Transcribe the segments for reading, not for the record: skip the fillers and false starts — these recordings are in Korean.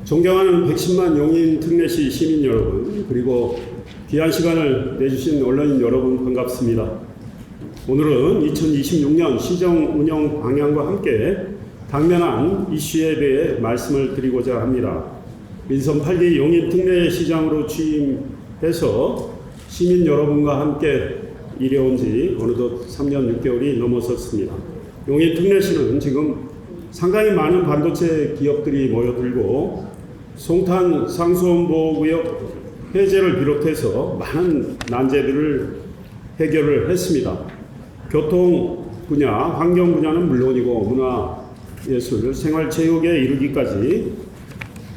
존경하는 110만 용인 특례시 시민 여러분, 그리고 귀한 시간을 내주신 언론인 여러분 반갑습니다. 오늘은 2026년 시정 운영 방향과 함께 당면한 이슈에 대해 말씀을 드리고자 합니다. 민선 8기 용인 특례시장으로 취임해서 시민 여러분과 함께 일해온 지 어느덧 3년 6개월이 넘어섰습니다. 용인 특례시는 지금 상당히 많은 반도체 기업들이 모여들고 송탄 상수원보호구역 해제를 비롯해서 많은 난제들을 해결을 했습니다. 교통 분야, 환경 분야는 물론이고 문화, 예술, 생활체육에 이르기까지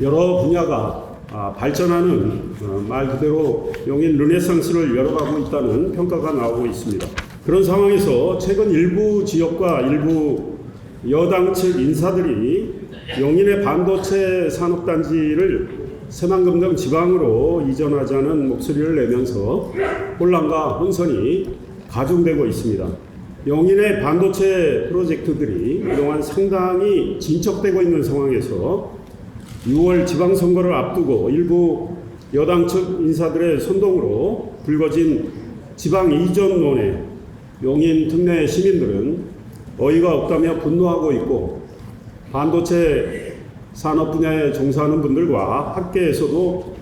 여러 분야가 발전하는 말 그대로 용인 르네상스를 열어가고 있다는 평가가 나오고 있습니다. 그런 상황에서 최근 일부 지역과 일부 여당 측 인사들이 용인의 반도체 산업단지를 새만금 등 지방으로 이전하자는 목소리를 내면서 혼란과 혼선이 가중되고 있습니다. 용인의 반도체 프로젝트들이 그동안 상당히 진척되고 있는 상황에서 6월 지방선거를 앞두고 일부 여당 측 인사들의 선동으로 불거진 지방 이전론에 용인 특례 시민들은 어이가 없다며 분노하고 있고, 반도체 산업 분야에 종사하는 분들과 학계에서도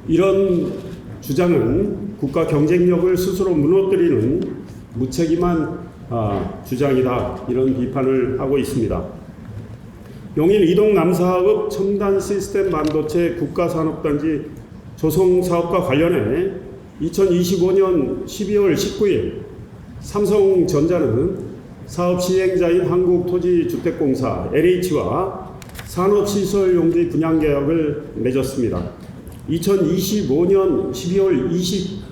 이런 주장은 국가 경쟁력을 스스로 무너뜨리는 무책임한 주장이다, 이런 비판을 하고 있습니다. 용인 이동 남사읍 첨단 시스템 반도체 국가산업단지 조성 사업과 관련해 2025년 12월 19일 삼성전자는 사업 시행자인 한국토지주택공사 LH와 산업시설용지 분양계약을 맺었습니다. 2025년 12월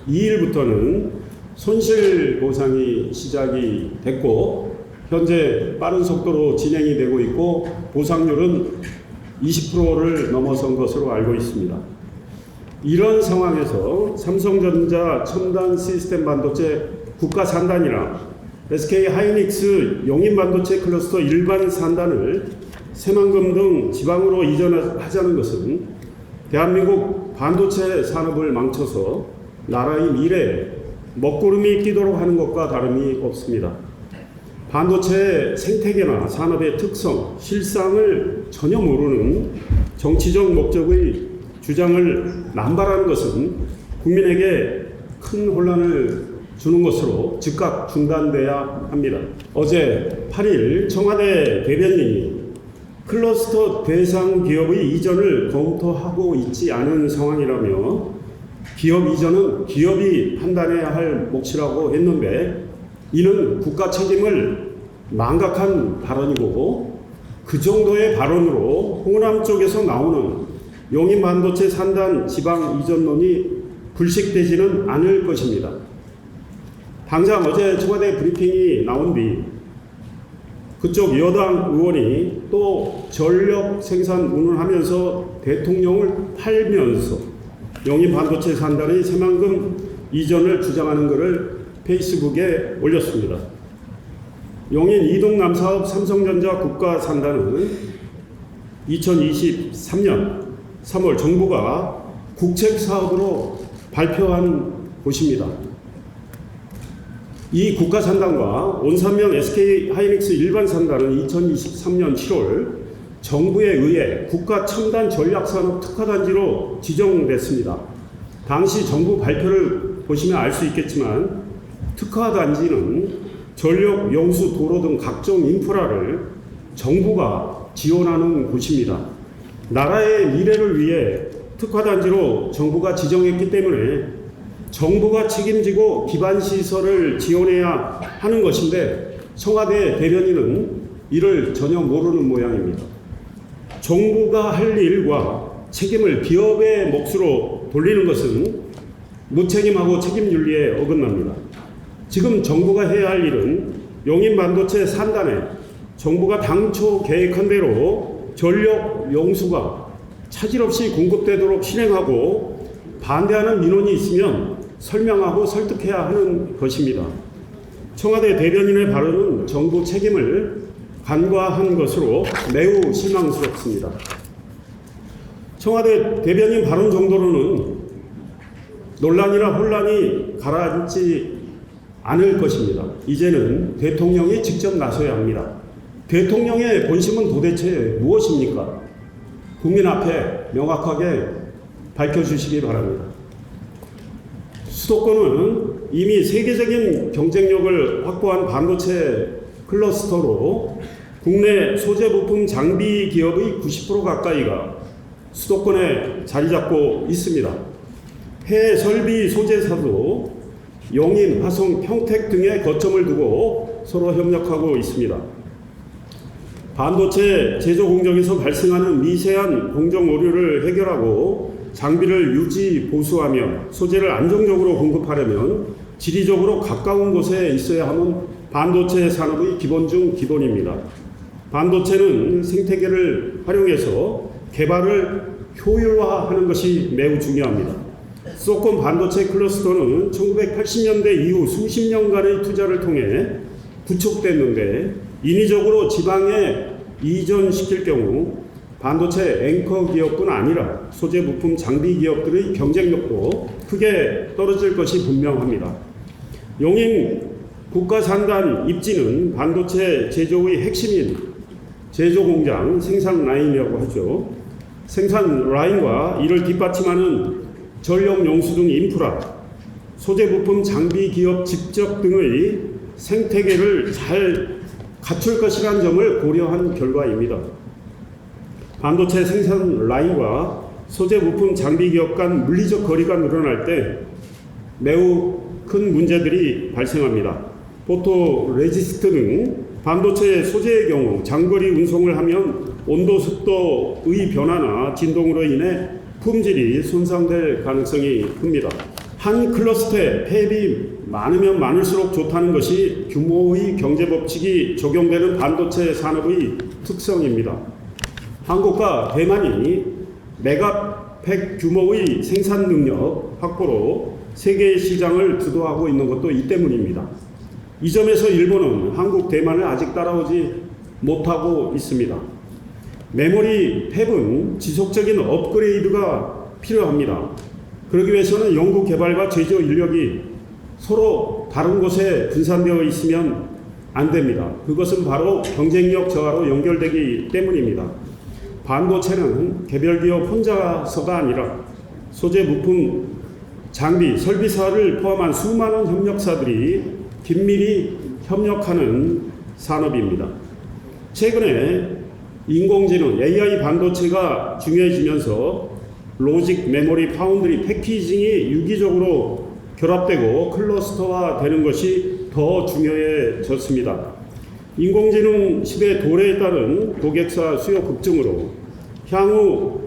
22일부터는 손실보상이 시작이 됐고 현재 빠른 속도로 진행이 되고 있고 보상률은 20%를 넘어선 것으로 알고 있습니다. 이런 상황에서 삼성전자 첨단 시스템 반도체 국가산단이나 SK하이닉스 용인반도체 클러스터 일반 산단을 새만금 등 지방으로 이전하자는 것은 대한민국 반도체 산업을 망쳐서 나라의 미래에 먹구름이 끼도록 하는 것과 다름이 없습니다. 반도체 생태계나 산업의 특성, 실상을 전혀 모르는 정치적 목적의 주장을 남발하는 것은 국민에게 큰 혼란을 주는 것으로 즉각 중단돼야 합니다. 어제 8일 청와대 대변인이 클러스터 대상 기업의 이전을 검토하고 있지 않은 상황이라며 기업 이전은 기업이 판단해야 할 몫이라고 했는데, 이는 국가 책임을 망각한 발언이고, 그 정도의 발언으로 호남 쪽에서 나오는 용인 반도체 산단 지방 이전론이 불식되지는 않을 것입니다. 당장 어제 청와대 브리핑이 나온 뒤 그쪽 여당 의원이 또 전력 생산 운운하면서 대통령을 팔면서 용인 반도체 산단의 새만금 이전을 주장하는 것을 페이스북에 올렸습니다. 용인 이동남사업 삼성전자 국가산단은 2023년 3월 정부가 국책사업으로 발표한 곳입니다. 이 국가산단과 온산명 SK하이닉스 일반산단은 2023년 7월 정부에 의해 국가첨단 전략산업 특화단지로 지정됐습니다. 당시 정부 발표를 보시면 알 수 있겠지만 특화단지는 전력, 용수, 도로 등 각종 인프라를 정부가 지원하는 곳입니다. 나라의 미래를 위해 특화단지로 정부가 지정했기 때문에 정부가 책임지고 기반시설을 지원해야 하는 것인데, 청와대 대변인은 이를 전혀 모르는 모양입니다. 정부가 할 일과 책임을 기업의 몫으로 돌리는 것은 무책임하고 책임윤리에 어긋납니다. 지금 정부가 해야 할 일은 용인 반도체 산단에 정부가 당초 계획한 대로 전력 용수가 차질 없이 공급되도록 실행하고, 반대하는 민원이 있으면 설명하고 설득해야 하는 것입니다. 청와대 대변인의 발언은 정부 책임을 간과한 것으로 매우 실망스럽습니다. 청와대 대변인 발언 정도로는 논란이나 혼란이 가라앉지 않을 것입니다. 이제는 대통령이 직접 나서야 합니다. 대통령의 본심은 도대체 무엇입니까? 국민 앞에 명확하게 밝혀주시기 바랍니다. 수도권은 이미 세계적인 경쟁력을 확보한 반도체 클러스터로 국내 소재 부품 장비 기업의 90% 가까이가 수도권에 자리 잡고 있습니다. 해외 설비 소재사도 용인, 화성, 평택 등에 거점을 두고 서로 협력하고 있습니다. 반도체 제조 공정에서 발생하는 미세한 공정 오류를 해결하고 장비를 유지 보수하며 소재를 안정적으로 공급하려면 지리적으로 가까운 곳에 있어야 하는 반도체 산업의 기본 중 기본입니다. 반도체는 생태계를 활용해서 개발을 효율화하는 것이 매우 중요합니다. 수도권 반도체 클러스터는 1980년대 이후 수십 년간의 투자를 통해 구축됐는데 인위적으로 지방에 이전시킬 경우 반도체 앵커 기업뿐 아니라 소재 부품 장비 기업들의 경쟁력도 크게 떨어질 것이 분명합니다. 용인 국가산단 입지는 반도체 제조의 핵심인 제조 공장 생산 라인이라고 하죠. 생산 라인과 이를 뒷받침하는 전력 용수 등 인프라, 소재 부품 장비 기업 직접 등의 생태계를 잘 갖출 것이라는 점을 고려한 결과입니다. 반도체 생산 라인과 소재 부품 장비 기업 간 물리적 거리가 늘어날 때 매우 큰 문제들이 발생합니다. 포토 레지스트 등 반도체 소재의 경우 장거리 운송을 하면 온도, 습도의 변화나 진동으로 인해 품질이 손상될 가능성이 큽니다. 한 클러스터에 폐입이 많으면 많을수록 좋다는 것이 규모의 경제법칙이 적용되는 반도체 산업의 특성입니다. 한국과 대만이 메가팩 규모의 생산 능력 확보로 세계 시장을 주도하고 있는 것도 이 때문입니다. 이 점에서 일본은 한국, 대만을 아직 따라오지 못하고 있습니다. 메모리 팹은 지속적인 업그레이드가 필요합니다. 그러기 위해서는 연구 개발과 제조 인력이 서로 다른 곳에 분산되어 있으면 안 됩니다. 그것은 바로 경쟁력 저하로 연결되기 때문입니다. 반도체는 개별 기업 혼자서가 아니라 소재 부품, 장비, 설비사를 포함한 수많은 협력사들이 긴밀히 협력하는 산업입니다. 최근에 인공지능, AI 반도체가 중요해지면서 로직, 메모리, 파운드리, 패키징이 유기적으로 결합되고 클러스터화 되는 것이 더 중요해졌습니다. 인공지능 시대 도래에 따른 고객사 수요 급증으로 향후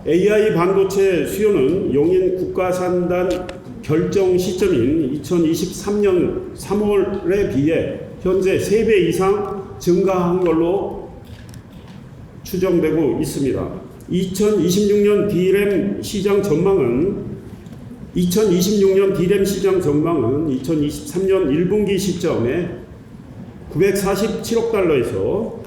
AI 반도체 수요는 용인 국가산단 결정 시점인 2023년 3월에 비해 현재 3배 이상 증가한 걸로 추정되고 있습니다. 2026년 D램 시장 전망은 2023년 1분기 시점에 947억 달러에서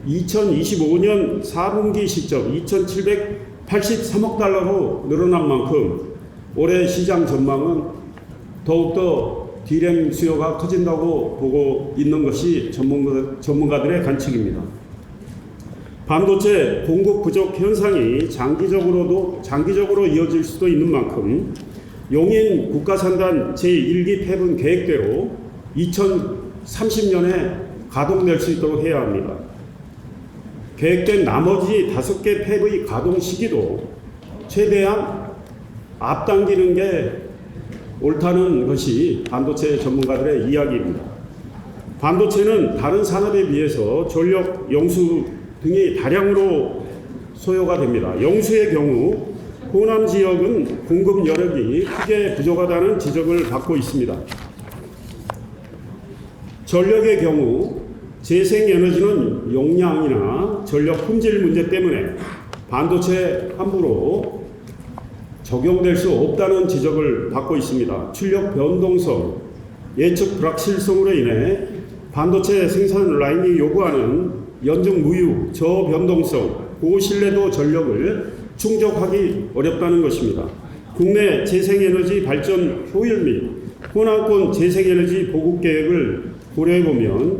2025년 4분기 시점 2,783억 달러로 늘어난 만큼 올해 시장 전망은 더욱더 D램 수요가 커진다고 보고 있는 것이 전문가들의 관측입니다. 반도체 공급 부족 현상이 장기적으로 이어질 수도 있는 만큼 용인 국가산단 제1기 팹은 계획대로 2030년에 가동될 수 있도록 해야 합니다. 계획된 나머지 5개 팹의 가동 시기도 최대한 앞당기는 게 옳다는 것이 반도체 전문가들의 이야기입니다. 반도체는 다른 산업에 비해서 전력, 용수 등이 다량으로 소요가 됩니다. 용수의 경우 호남 지역은 공급 여력이 크게 부족하다는 지적을 받고 있습니다. 전력의 경우 재생에너지는 용량이나 전력 품질 문제 때문에 반도체 함부로 적용될 수 없다는 지적을 받고 있습니다. 출력 변동성, 예측 불확실성으로 인해 반도체 생산 라인이 요구하는 연중 무휴, 저변동성, 고신뢰도 전력을 충족하기 어렵다는 것입니다. 국내 재생에너지 발전 효율 및 호남권 재생에너지 보급 계획을 고려해보면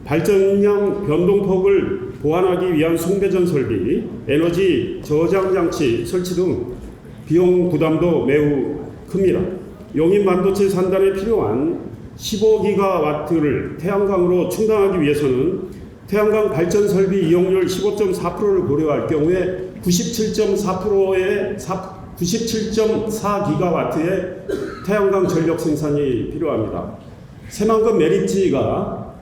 발전량 변동폭을 보완하기 위한 송배전 설비, 에너지 저장 장치 설치 등 비용 부담도 매우 큽니다. 용인 반도체 산단에 필요한 15기가와트를 태양광으로 충당하기 위해서는 태양광 발전 설비 이용률 15.4%를 고려할 경우에 97.4기가와트의 태양광 전력 생산이 필요합니다. 새만금 매립지가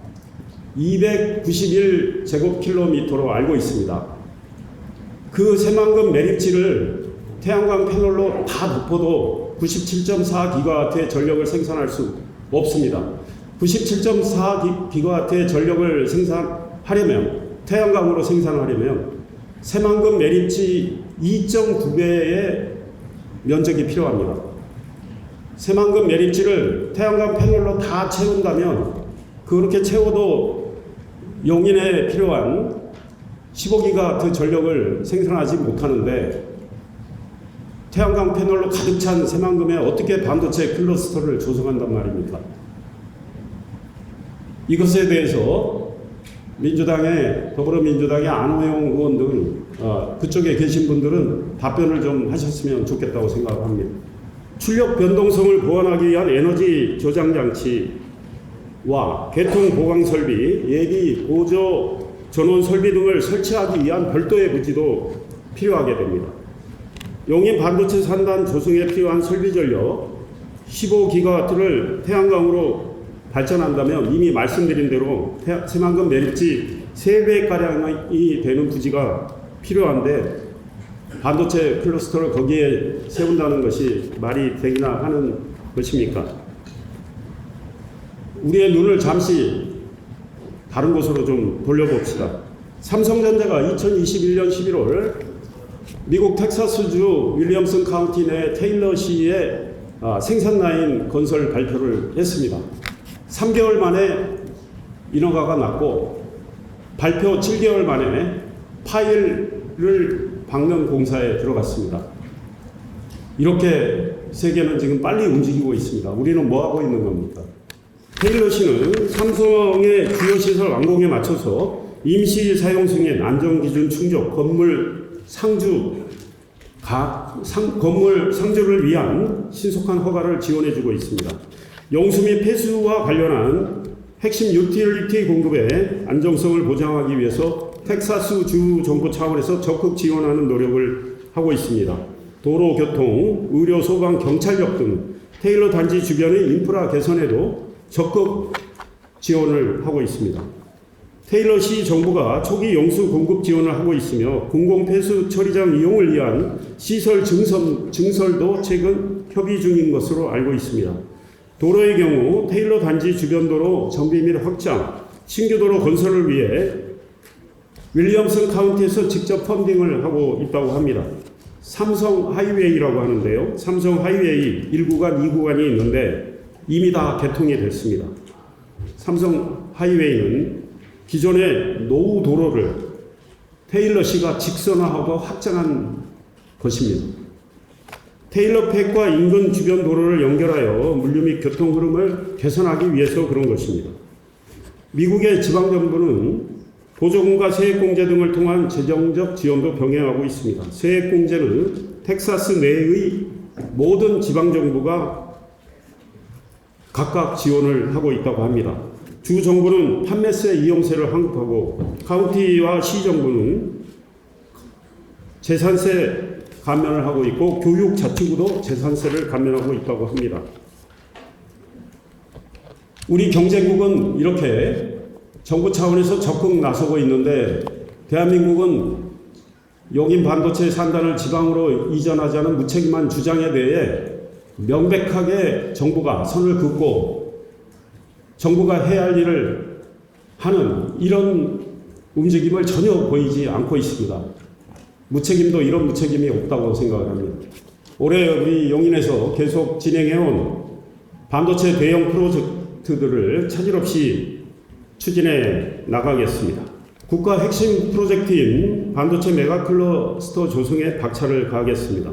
291제곱킬로미터로 알고 있습니다. 그 새만금 매립지를 태양광 패널로 다 덮어도 97.4기가와트의 전력을 생산할 수 없습니다. 97.4기가와트의 전력을 생산하려면, 태양광으로 생산하려면 새만금 매립지 2.9배의 면적이 필요합니다. 새만금 매립지를 태양광 패널로 다 채운다면 그렇게 채워도 용인에 필요한 15기가와트 전력을 생산하지 못하는데 태양광 패널로 가득 찬 새만금에 어떻게 반도체 클러스터를 조성한단 말입니까? 이것에 대해서 더불어민주당의 안호영 의원 등 그쪽에 계신 분들은 답변을 좀 하셨으면 좋겠다고 생각합니다. 출력 변동성을 보완하기 위한 에너지 저장 장치와 개통 보강 설비, 예비 보조 전원 설비 등을 설치하기 위한 별도의 부지도 필요하게 됩니다. 용인 반도체 산단 조성에 필요한 설비 전력 15기가와트를 태양광으로 발전한다면 이미 말씀드린 대로 새만금 매립지 3배가량이 되는 부지가 필요한데 반도체 클러스터를 거기에 세운다는 것이 말이 되기나 하는 것입니까? 우리의 눈을 잠시 다른 곳으로 좀 돌려봅시다. 삼성전자가 2021년 11월 미국 텍사스주 윌리엄슨 카운티 내 테일러시의 생산 라인 건설 발표를 했습니다. 3개월 만에 인허가가 났고 발표 7개월 만에 파일을 박는 공사에 들어갔습니다. 이렇게 세계는 지금 빨리 움직이고 있습니다. 우리는 뭐 하고 있는 겁니까? 테일러시는 삼성의 주요 시설 완공에 맞춰서 임시 사용 승인, 안전기준 충족, 건물 상주를 위한 신속한 허가를 지원해주고 있습니다. 용수 및 폐수와 관련한 핵심 유틸리티 공급의 안정성을 보장하기 위해서 텍사스 주 정부 차원에서 적극 지원하는 노력을 하고 있습니다. 도로, 교통, 의료, 소방, 경찰력 등 테일러 단지 주변의 인프라 개선에도 적극 지원을 하고 있습니다. 테일러시 정부가 초기 용수 공급 지원을 하고 있으며 공공폐수 처리장 이용을 위한 시설 증설도 최근 협의 중인 것으로 알고 있습니다. 도로의 경우 테일러 단지 주변 도로 정비 및 확장, 신규 도로 건설을 위해 윌리엄슨 카운티에서 직접 펀딩을 하고 있다고 합니다. 삼성 하이웨이라고 하는데요. 삼성 하이웨이 1구간, 2구간이 있는데 이미 다 개통이 됐습니다. 삼성 하이웨이는 기존의 노후 도로를 테일러시가 직선화하고 확장한 것입니다. 테일러팩과 인근 주변 도로를 연결하여 물류 및 교통 흐름을 개선하기 위해서 그런 것입니다. 미국의 지방정부는 보조금과 세액공제 등을 통한 재정적 지원도 병행하고 있습니다. 세액공제는 텍사스 내의 모든 지방정부가 각각 지원을 하고 있다고 합니다. 주 정부는 판매세 이용세를 환급하고 카운티와 시 정부는 재산세 감면을 하고 있고 교육 자치구도 재산세를 감면하고 있다고 합니다. 우리 경제국은 이렇게 정부 차원에서 적극 나서고 있는데 대한민국은 용인 반도체 산단을 지방으로 이전하자는 무책임한 주장에 대해 명백하게 정부가 선을 긋고 정부가 해야 할 일을 하는 이런 움직임을 전혀 보이지 않고 있습니다. 무책임도 이런 무책임이 없다고 생각을 합니다. 올해 우리 용인에서 계속 진행해온 반도체 대형 프로젝트들을 차질 없이 추진해 나가겠습니다. 국가 핵심 프로젝트인 반도체 메가클러스터 조성에 박차를 가하겠습니다.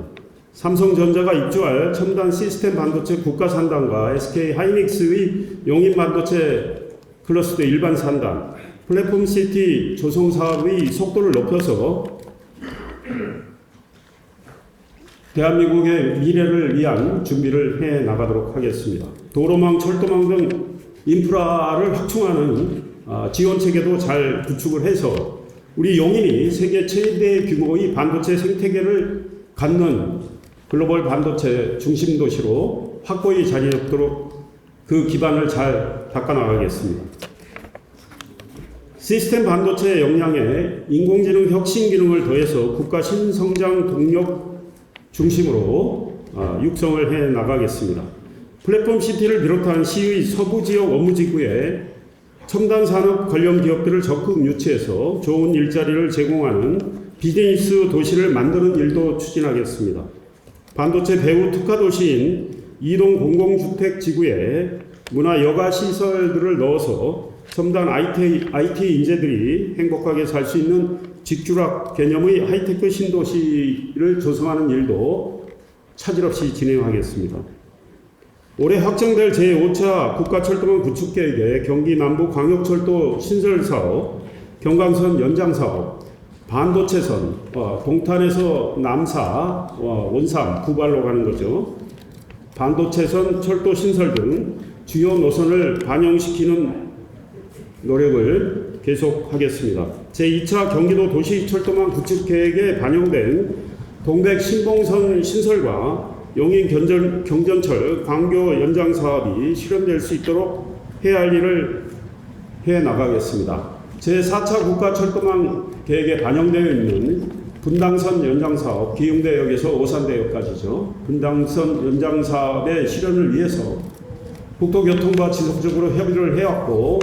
삼성전자가 입주할 첨단 시스템 반도체 국가 산단과 SK 하이닉스의 용인 반도체 클러스터 일반 산단, 플랫폼 시티 조성 사업의 속도를 높여서 대한민국의 미래를 위한 준비를 해 나가도록 하겠습니다. 도로망, 철도망 등 인프라를 확충하는 지원 체계도 잘 구축을 해서 우리 용인이 세계 최대 규모의 반도체 생태계를 갖는 글로벌 반도체 중심 도시로 확고히 자리 잡도록 그 기반을 잘 닦아나가겠습니다. 시스템 반도체 역량에 인공지능 혁신 기능을 더해서 국가 신성장 동력 중심으로 육성을 해 나가겠습니다. 플랫폼 시티를 비롯한 시의 서부 지역 업무지구에 첨단 산업 관련 기업들을 적극 유치해서 좋은 일자리를 제공하는 비즈니스 도시를 만드는 일도 추진하겠습니다. 반도체 배후 특화 도시인 이동 공공주택 지구에 문화 여가 시설들을 넣어서 첨단 IT 인재들이 행복하게 살 수 있는 직주락 개념의 하이테크 신도시를 조성하는 일도 차질 없이 진행하겠습니다. 올해 확정될 제5차 국가철도망 구축계획에 경기 남부 광역철도 신설사업, 경강선 연장사업, 반도체선, 동탄에서 남사, 원삼, 구발로 가는 거죠. 반도체선 철도 신설 등 주요 노선을 반영시키는 노력을 계속하겠습니다. 제2차 경기도 도시철도망 구축계획에 반영된 동백 신봉선 신설과 용인 경전철 광교 연장 사업이 실현될 수 있도록 해야 할 일을 해 나가겠습니다. 제4차 국가철도망 계획에 반영되어 있는 분당선 연장 사업, 기흥대역에서 오산대역까지죠. 분당선 연장 사업의 실현을 위해서 국토교통부와 지속적으로 협의를 해왔고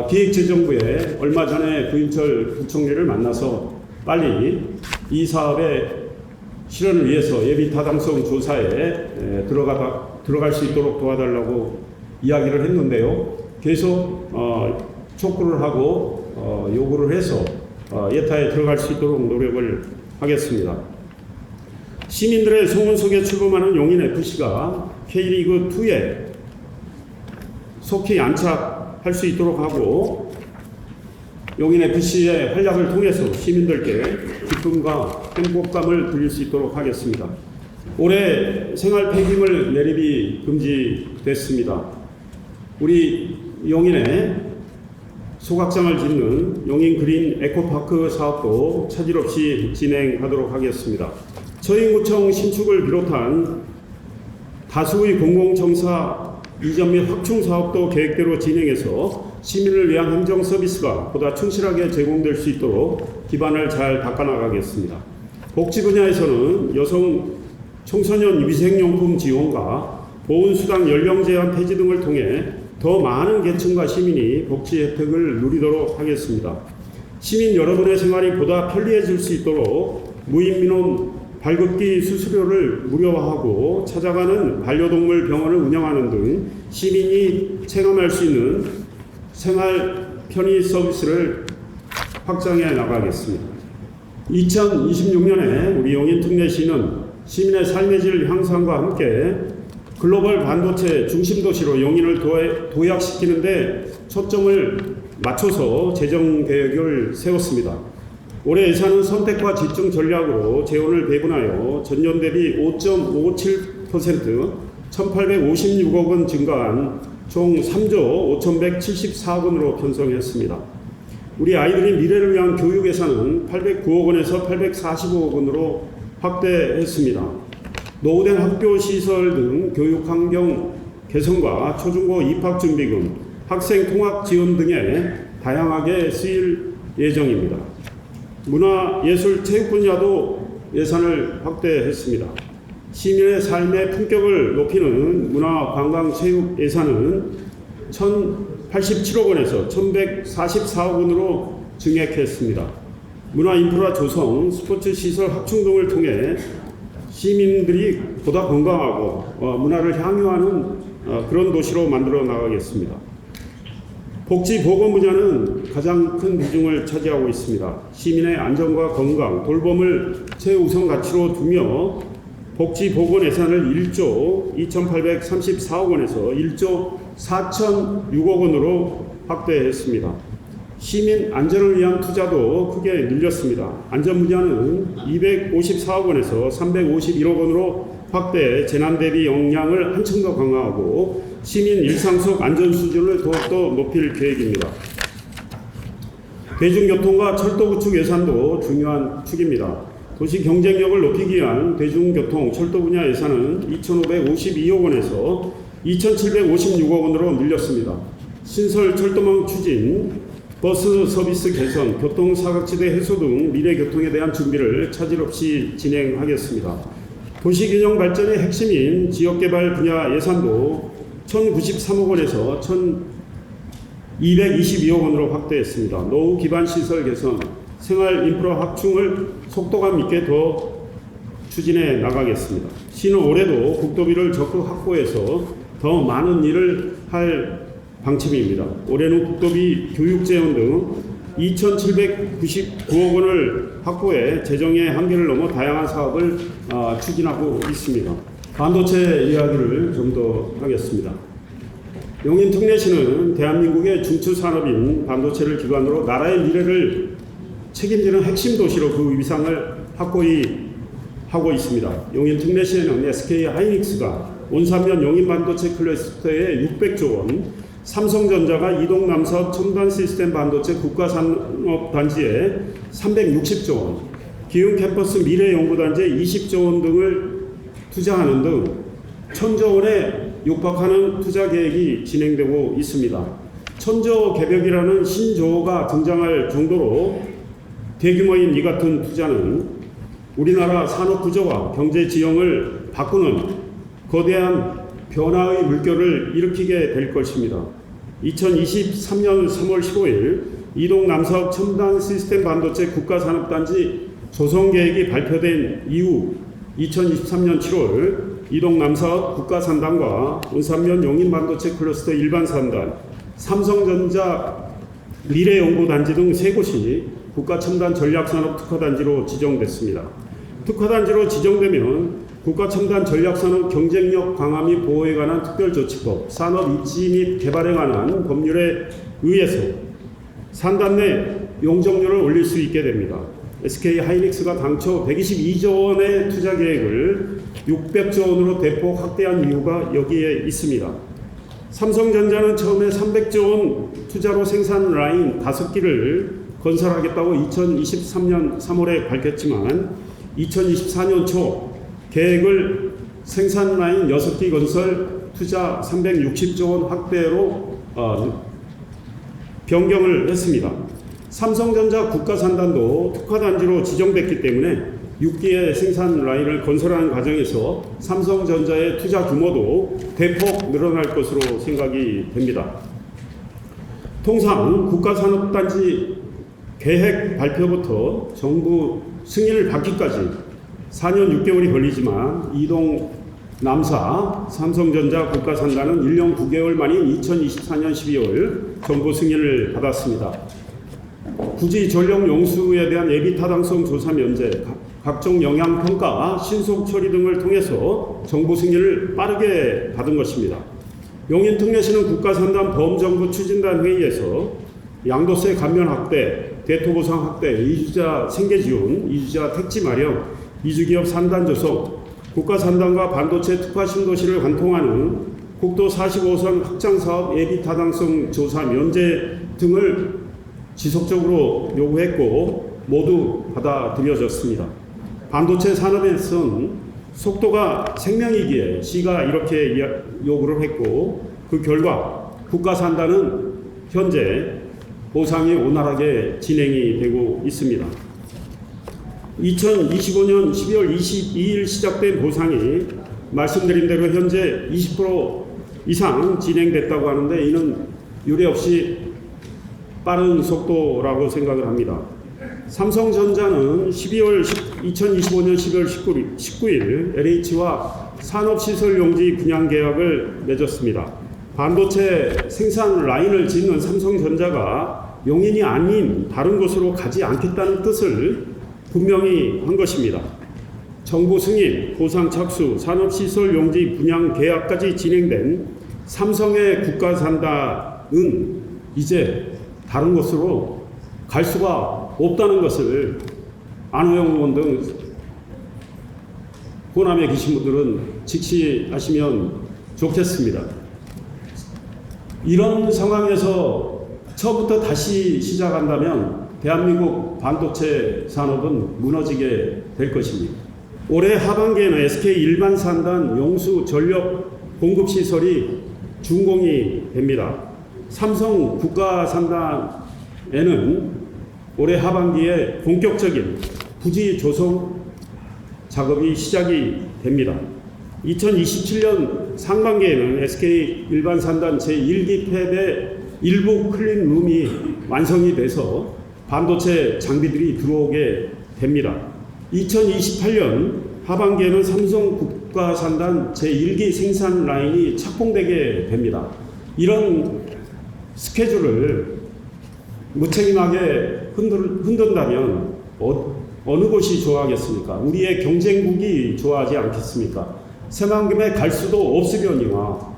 기획재정부에 얼마 전에 구인철 부총리를 만나서 빨리 이 사업의 실현을 위해서 예비 타당성 조사에 들어갈 수 있도록 도와달라고 이야기를 했는데요. 계속 촉구를 하고 요구를 해서 예타에 들어갈 수 있도록 노력을 하겠습니다. 시민들의 소원 속에 출범하는 용인FC가 K리그2에 속히 안착할 수 있도록 하고 용인FC의 활약을 통해서 시민들께 기쁨과 행복감을 드릴 수 있도록 하겠습니다. 올해 생활 폐기물 매립이 금지됐습니다. 우리 용인에 소각장을 짓는 용인 그린 에코파크 사업도 차질 없이 진행하도록 하겠습니다. 서인구청 신축을 비롯한 다수의 공공청사 이전 및 확충 사업도 계획대로 진행해서 시민을 위한 행정 서비스가 보다 충실하게 제공될 수 있도록 기반을 잘 닦아나가겠습니다. 복지 분야에서는 여성 청소년 위생용품 지원과 보훈수당 연령 제한 폐지 등을 통해 더 많은 계층과 시민이 복지 혜택을 누리도록 하겠습니다. 시민 여러분의 생활이 보다 편리해질 수 있도록 무임민원 발급기 수수료를 무료화하고 찾아가는 반려동물 병원을 운영하는 등 시민이 체감할 수 있는 생활 편의 서비스를 확장해 나가겠습니다. 2026년에 우리 용인특례시는 시민의 삶의 질 향상과 함께 글로벌 반도체 중심 도시로 용인을 도약시키는 데 초점을 맞춰서 재정 계획을 세웠습니다. 올해 예산은 선택과 집중 전략으로 재원을 배분하여 전년 대비 5.57% 1,856억 원 증가한 총 3조 5,174억 원으로 편성했습니다. 우리 아이들의 미래를 위한 교육 예산은 809억 원에서 845억 원으로 확대했습니다. 노후된 학교 시설 등 교육 환경 개선과 초중고 입학준비금, 학생 통학 지원 등에 다양하게 쓰일 예정입니다. 문화예술 체육 분야도 예산을 확대했습니다. 시민의 삶의 품격을 높이는 문화관광체육 예산은 1,087억 원에서 1,144억 원으로 증액했습니다. 문화인프라 조성, 스포츠시설 확충 등을 통해 시민들이 보다 건강하고 문화를 향유하는 그런 도시로 만들어 나가겠습니다. 복지보건 분야는 가장 큰 비중을 차지하고 있습니다. 시민의 안전과 건강, 돌봄을 최우선 가치로 두며 복지보건 예산을 1조 2,834억 원에서 1조 4,006억 원으로 확대했습니다. 시민 안전을 위한 투자도 크게 늘렸습니다. 안전 분야는 254억 원에서 351억 원으로 확대, 재난 대비 역량을 한층 더 강화하고 시민 일상 속 안전 수준을 더욱더 높일 계획입니다. 대중교통과 철도 구축 예산도 중요한 축입니다. 도시 경쟁력을 높이기 위한 대중교통, 철도 분야 예산은 2,552억 원에서 2,756억 원으로 늘렸습니다. 신설 철도망 추진, 버스 서비스 개선, 교통 사각지대 해소 등 미래 교통에 대한 준비를 차질 없이 진행하겠습니다. 도시균형 발전의 핵심인 지역개발 분야 예산도 1,093억 원에서 1,222억 원으로 확대했습니다. 노후 기반 시설 개선, 생활 인프라 확충을 속도감 있게 더 추진해 나가겠습니다. 시는 올해도 국도비를 적극 확보해서 더 많은 일을 할 방침입니다. 올해는 국도비, 교육재원 등 2,799억 원을 확보해 재정의 한계를 넘어 다양한 사업을 추진하고 있습니다. 반도체 이야기를 좀 더 하겠습니다. 용인특례시는 대한민국의 중추 산업인 반도체를 기반으로 나라의 미래를 책임지는 핵심 도시로 그 위상을 확고히 하고 있습니다. 용인특례시에는 SK 하이닉스가 온산면 용인 반도체 클러스터에 600조 원, 삼성전자가 이동남사업 첨단 시스템 반도체 국가산업단지에 360조 원, 기흥 캠퍼스 미래연구단지에 20조 원 등을 투자하는 등 1,000조 원에 육박하는 투자 계획이 진행되고 있습니다. 천조 개벽이라는 신조어가 등장할 정도로 대규모인 이 같은 투자는 우리나라 산업 구조와 경제 지형을 바꾸는 거대한 변화의 물결을 일으키게 될 것입니다. 2023년 3월 15일 이동 남사업 첨단 시스템 반도체 국가산업단지 조성 계획이 발표된 이후 2023년 7월 이동 남사업 국가산단과 온산면 용인 반도체 클러스터 일반 산단, 삼성전자 미래연구단지 등 3곳이 국가첨단 전략산업 특화단지로 지정됐습니다. 특화단지로 지정되면 국가첨단 전략산업 경쟁력 강화 및 보호에 관한 특별조치법, 산업 입지 및 개발에 관한 법률에 의해서 산단 내 용적률을 올릴 수 있게 됩니다. SK 하이닉스가 당초 122조 원의 투자 계획을 600조 원으로 대폭 확대한 이유가 여기에 있습니다. 삼성전자는 처음에 300조 원 투자로 생산 라인 5기를 건설하겠다고 2023년 3월에 밝혔지만 2024년 초 계획을 생산 라인 6기 건설 투자 360조 원 확대로 변경을 했습니다. 삼성전자 국가산단도 특화단지로 지정됐기 때문에 6기의 생산 라인을 건설하는 과정에서 삼성전자의 투자 규모도 대폭 늘어날 것으로 생각이 됩니다. 통상 국가산업단지 계획 발표부터 정부 승인을 받기까지 4년 6개월이 걸리지만 이동 남사 삼성전자 국가산단은 1년 9개월 만인 2024년 12월 정부 승인을 받았습니다. 부지 전력 용수에 대한 예비 타당성 조사 면제, 각종 영향 평가, 신속 처리 등을 통해서 정부 승인을 빠르게 받은 것입니다. 용인특례시는 국가산단 범정부 추진단 회의에서 양도세 감면 확대, 대토보상 확대, 이주자 생계 지원, 이주자 택지 마련, 이주기업 산단 조성, 국가산단과 반도체 특화 신도시를 관통하는 국도 45선 확장 사업 예비 타당성 조사 면제 등을 지속적으로 요구했고 모두 받아들여졌습니다. 반도체 산업에서는 속도가 생명이기에 시가 이렇게 요구를 했고 그 결과 국가산단은 현재 보상이 원활하게 진행이 되고 있습니다. 2025년 12월 22일 시작된 보상이 말씀드린 대로 현재 20% 이상 진행됐다고 하는데 이는 유례없이 빠른 속도라고 생각을 합니다. 삼성전자는 2025년 12월 19일 LH와 산업시설용지 분양 계약을 맺었습니다. 반도체 생산 라인을 짓는 삼성전자가 용인이 아닌 다른 곳으로 가지 않겠다는 뜻을 분명히 한 것입니다. 정부 승인, 보상 착수, 산업시설 용지 분양 계약까지 진행된 삼성의 국가산단은 이제 다른 곳으로 갈 수가 없다는 것을 안호영 의원 등 호남에 계신 분들은 직시하시면 좋겠습니다. 이런 상황에서 처음부터 다시 시작한다면 대한민국 반도체 산업은 무너지게 될 것입니다. 올해 하반기에는 SK 일반산단 용수 전력 공급 시설이 준공이 됩니다. 삼성 국가산단에는 올해 하반기에 본격적인 부지 조성 작업이 시작이 됩니다. 2027년 상반기에는 SK 일반산단 제1기 팹의 일부 클린룸이 완성이 돼서 반도체 장비들이 들어오게 됩니다. 2028년 하반기에는 삼성 국가산단 제1기 생산 라인이 착공되게 됩니다. 이런 스케줄을 무책임하게 흔든다면 어느 곳이 좋아하겠습니까? 우리의 경쟁국이 좋아하지 않겠습니까? 새만금에 갈 수도 없으려니와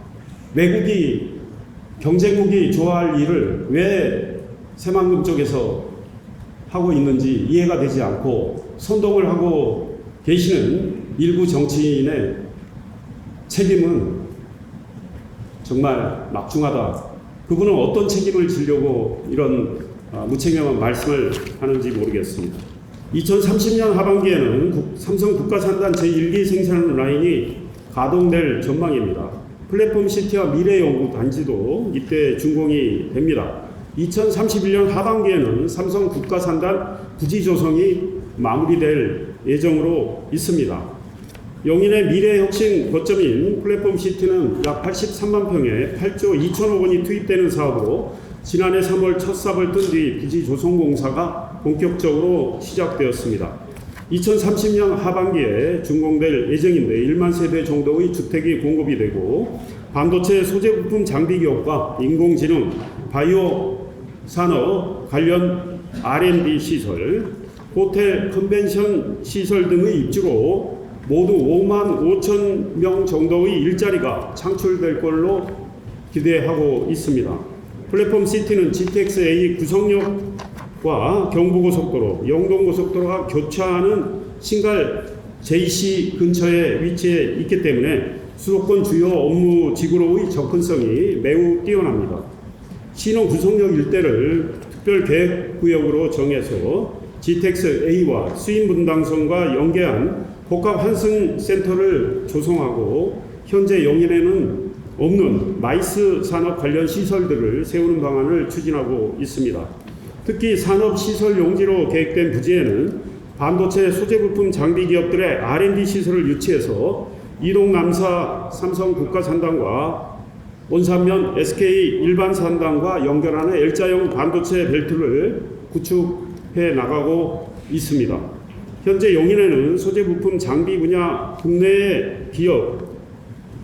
외국이 경쟁국이 좋아할 일을 왜 새만금 쪽에서 하고 있는지 이해가 되지 않고 선동을 하고 계시는 일부 정치인의 책임은 정말 막중하다. 그분은 어떤 책임을 지려고 이런 무책임한 말씀을 하는지 모르겠습니다. 2030년 하반기에는 삼성 국가산단 제1기 생산 라인이 가동될 전망입니다. 플랫폼 시티와 미래연구단지도 이때 준공이 됩니다. 2031년 하반기에는 삼성 국가산단 부지 조성이 마무리될 예정으로 있습니다. 용인의 미래혁신 거점인 플랫폼 시티는 약 83만 평에 8조 2천억 원이 투입되는 사업으로 지난해 3월 첫 삽을 뜬 뒤 부지 조성 공사가 본격적으로 시작되었습니다. 2030년 하반기에 준공될 예정인데 1만 세대 정도의 주택이 공급이 되고 반도체 소재 부품 장비 기업과 인공지능, 바이오 산업 관련 R&D 시설, 호텔, 컨벤션 시설 등의 입주로 모두 5만 5천 명 정도의 일자리가 창출될 걸로 기대하고 있습니다. 플랫폼 시티는 GTX-A 구성역과 경부고속도로, 영동고속도로가 교차하는 신갈 JC 근처에 위치해 있기 때문에 수도권 주요 업무 지구로의 접근성이 매우 뛰어납니다. 신호 구성역 일대를 특별계획구역으로 정해서 GTX-A와 수인분당선과 연계한 복합 환승센터를 조성하고 현재 용인에는 없는 마이스 산업 관련 시설들을 세우는 방안을 추진하고 있습니다. 특히 산업시설 용지로 계획된 부지에는 반도체 소재부품 장비 기업들의 R&D 시설을 유치해서 이동남사 삼성 국가산단과 온산면 SK 일반산단과 연결하는 L자형 반도체 벨트를 구축해 나가고 있습니다. 현재 용인에는 소재부품 장비 분야 국내의 기업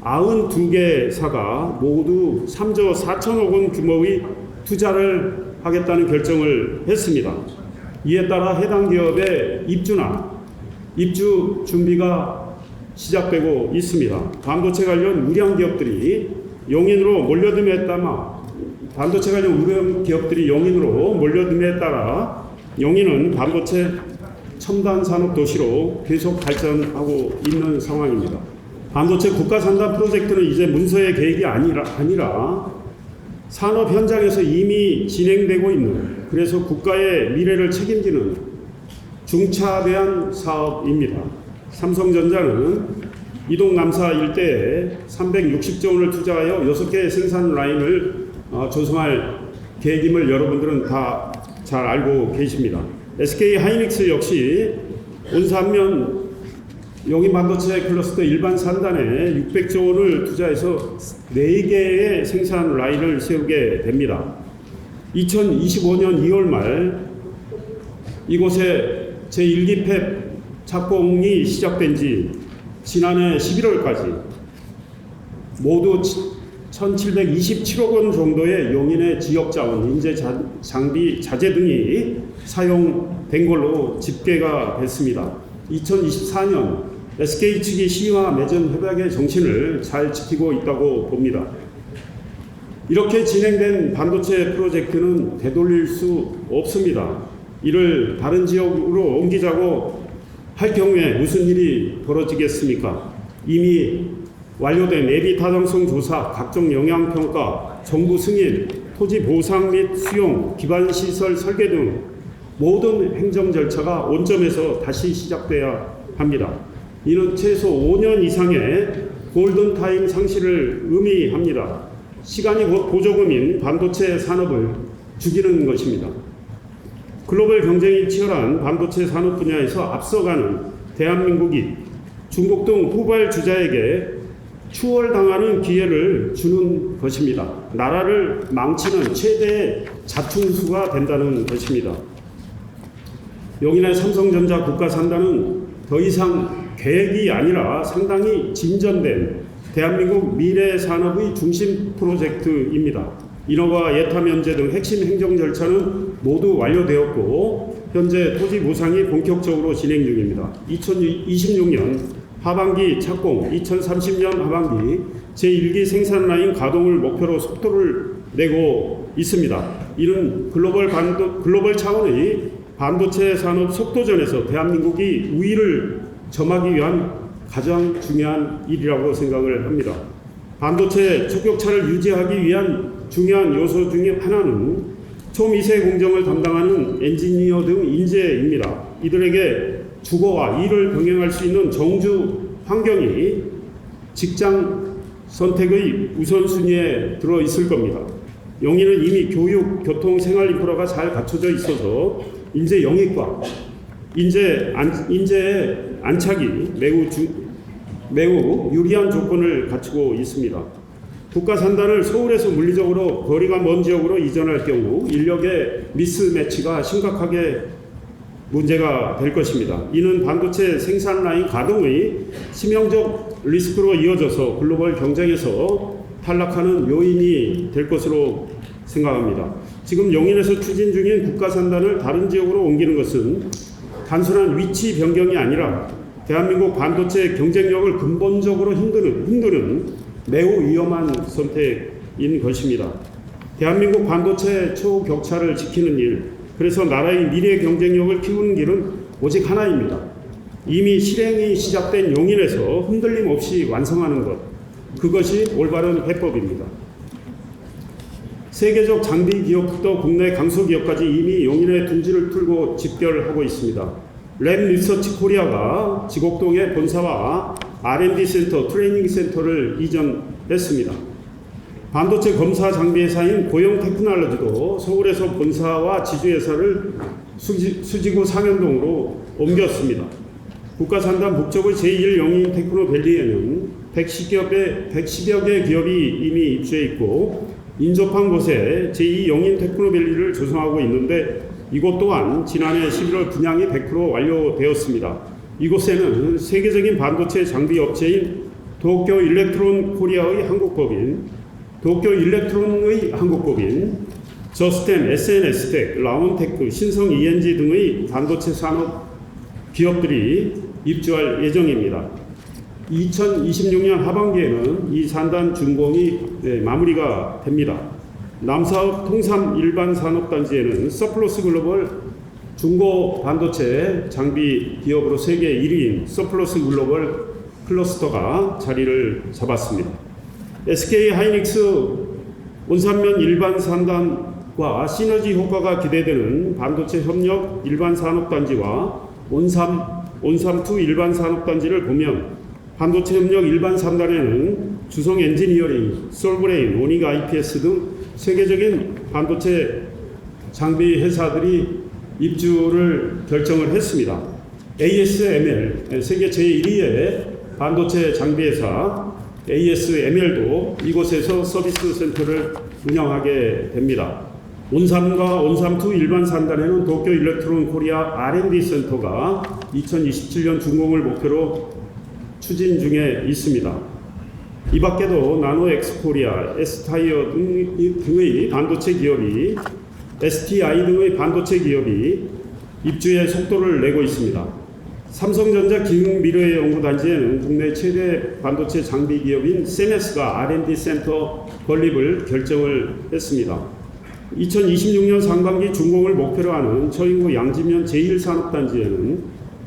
92개사가 모두 3조 4천억 원 규모의 투자를 하겠다는 결정을 했습니다. 이에 따라 해당 기업의 입주 준비가 시작되고 있습니다. 반도체 관련 우량 기업들이 용인으로 몰려듦에 따라 용인은 반도체 첨단 산업 도시로 계속 발전하고 있는 상황입니다. 반도체 국가산단 프로젝트는 이제 문서의 계획이 아니라 산업 현장에서 이미 진행되고 있는, 그래서 국가의 미래를 책임지는 중차대한 사업입니다. 삼성전자는 이동남사 일대에 360조 원을 투자하여 6개의 생산 라인을 조성할 계획임을 여러분들은 다 잘 알고 계십니다. SK 하이닉스 역시 온산면 용인 반도체 클러스터 일반 산단에 600조 원을 투자해서 4개의 생산 라인을 세우게 됩니다. 2025년 2월 말 이곳에 제1기 팹 착공이 시작된 지 지난해 11월까지 모두 1727억 원 정도의 용인의 지역자원, 인재 장비, 자재 등이 사용된 걸로 집계가 됐습니다. 2024년 SK 측이 시와 맺은 협약의 정신을 잘 지키고 있다고 봅니다. 이렇게 진행된 반도체 프로젝트는 되돌릴 수 없습니다. 이를 다른 지역으로 옮기자고 할 경우에 무슨 일이 벌어지겠습니까? 이미 완료된 예비 타당성 조사, 각종 영향평가, 정부 승인, 토지 보상 및 수용, 기반 시설 설계 등 모든 행정 절차가 원점에서 다시 시작돼야 합니다. 이는 최소 5년 이상의 골든타임 상실을 의미합니다. 시간이 보조금인 반도체 산업을 죽이는 것입니다. 글로벌 경쟁이 치열한 반도체 산업 분야에서 앞서가는 대한민국이 중국 등 후발 주자에게 추월당하는 기회를 주는 것입니다. 나라를 망치는 최대의 자충수가 된다는 것입니다. 용인의 삼성전자 국가산단은 더 이상 계획이 아니라 상당히 진전된 대한민국 미래 산업의 중심 프로젝트입니다. 인허가, 예타 면제 등 핵심 행정 절차는 모두 완료되었고 현재 토지 보상이 본격적으로 진행 중입니다. 2026년 하반기 착공, 2030년 하반기 제1기 생산 라인 가동을 목표로 속도를 내고 있습니다. 이는 글로벌 차원의 반도체 산업 속도전에서 대한민국이 우위를 점하기 위한 가장 중요한 일이라고 생각을 합니다. 반도체 촉격차를 유지하기 위한 중요한 요소 중에 하나는 초미세 공정을 담당하는 엔지니어 등 인재입니다. 이들에게 주거와 일을 병행할 수 있는 정주 환경이 직장 선택의 우선순위에 들어 있을 겁니다. 용인은 이미 교육, 교통, 생활 인프라가 잘 갖춰져 있어서 인재 영입과 인재 안착이 매우 유리한 조건을 갖추고 있습니다. 국가산단을 서울에서 물리적으로 거리가 먼 지역으로 이전할 경우 인력의 미스매치가 심각하게 문제가 될 것입니다. 이는 반도체 생산 라인 가동의 치명적 리스크로 이어져서 글로벌 경쟁에서 탈락하는 요인이 될 것으로 생각합니다. 지금 용인에서 추진 중인 국가산단을 다른 지역으로 옮기는 것은 단순한 위치 변경이 아니라 대한민국 반도체 경쟁력을 근본적으로 흔드는 매우 위험한 선택인 것입니다. 대한민국 반도체 초격차를 지키는 일, 그래서 나라의 미래 경쟁력을 키우는 길은 오직 하나입니다. 이미 실행이 시작된 용인에서 흔들림 없이 완성하는 것, 그것이 올바른 해법입니다. 세계적 장비 기업부터 국내 강소기업까지 이미 용인의 둥지를 틀고 집결하고 있습니다. 랩 리서치 코리아가 지곡동의 본사와 R&D 센터, 트레이닝 센터를 이전했습니다. 반도체 검사 장비 회사인 고영 테크놀로지도 서울에서 본사와 지주회사를 수지구 상현동으로 옮겼습니다. 국가산단 북쪽의 제1 용인 테크노밸리에는 110여 개 기업이 이미 입주해 있고 인접한 곳에 제2 용인 테크노밸리를 조성하고 있는데 이곳 또한 지난해 11월 분양이 100% 완료되었습니다. 이곳에는 세계적인 반도체 장비 업체인 도쿄 일렉트론 코리아의 한국법인, 도쿄 일렉트론의 한국법인, 저스템, SNS텍, 라운테크, 신성 ENG 등의 반도체 산업 기업들이 입주할 예정입니다. 2026년 하반기에는 이 산단 준공이 마무리가 됩니다. 남사업 통삼 일반 산업단지에는 서플러스 글로벌 중고 반도체 장비 기업으로 세계 1위인 서플러스 글로벌 클러스터가 자리를 잡았습니다. SK 하이닉스 온산면 일반 산단과 시너지 효과가 기대되는 반도체 협력 일반 산업단지와 온삼2 일반 산업단지를 보면 반도체 협력 일반 산단에는 주성 엔지니어링, 솔브레인, 오닉 IPS 등 세계적인 반도체 장비 회사들이 입주를 결정을 했습니다. ASML, 세계 제1위의 반도체 장비 회사 ASML도 이곳에서 서비스 센터를 운영하게 됩니다. 온삼과 온삼2 일반 산단에는 도쿄 일렉트론 코리아 R&D 센터가 2027년 준공을 목표로 추진 중에 있습니다. 이 밖에도 나노엑스코리아, S타이어 등의 반도체 기업이 STI 등의 반도체 기업이 입주에 속도를 내고 있습니다. 삼성전자 기능미래연구단지에는 국내 최대 반도체 장비 기업인 세메스가 R&D 센터 건립을 결정을 했습니다. 2026년 상반기 준공을 목표로 하는 처인구 양지면 제1산업단지에는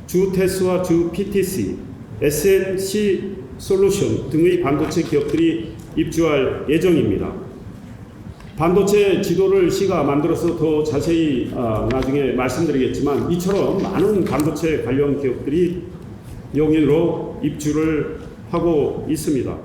주테스와 주PTC, SMC 솔루션 등의 반도체 기업들이 입주할 예정입니다. 반도체 지도를 시가 만들어서 더 자세히 나중에 말씀드리겠지만 이처럼 많은 반도체 관련 기업들이 여기로 입주를 하고 있습니다.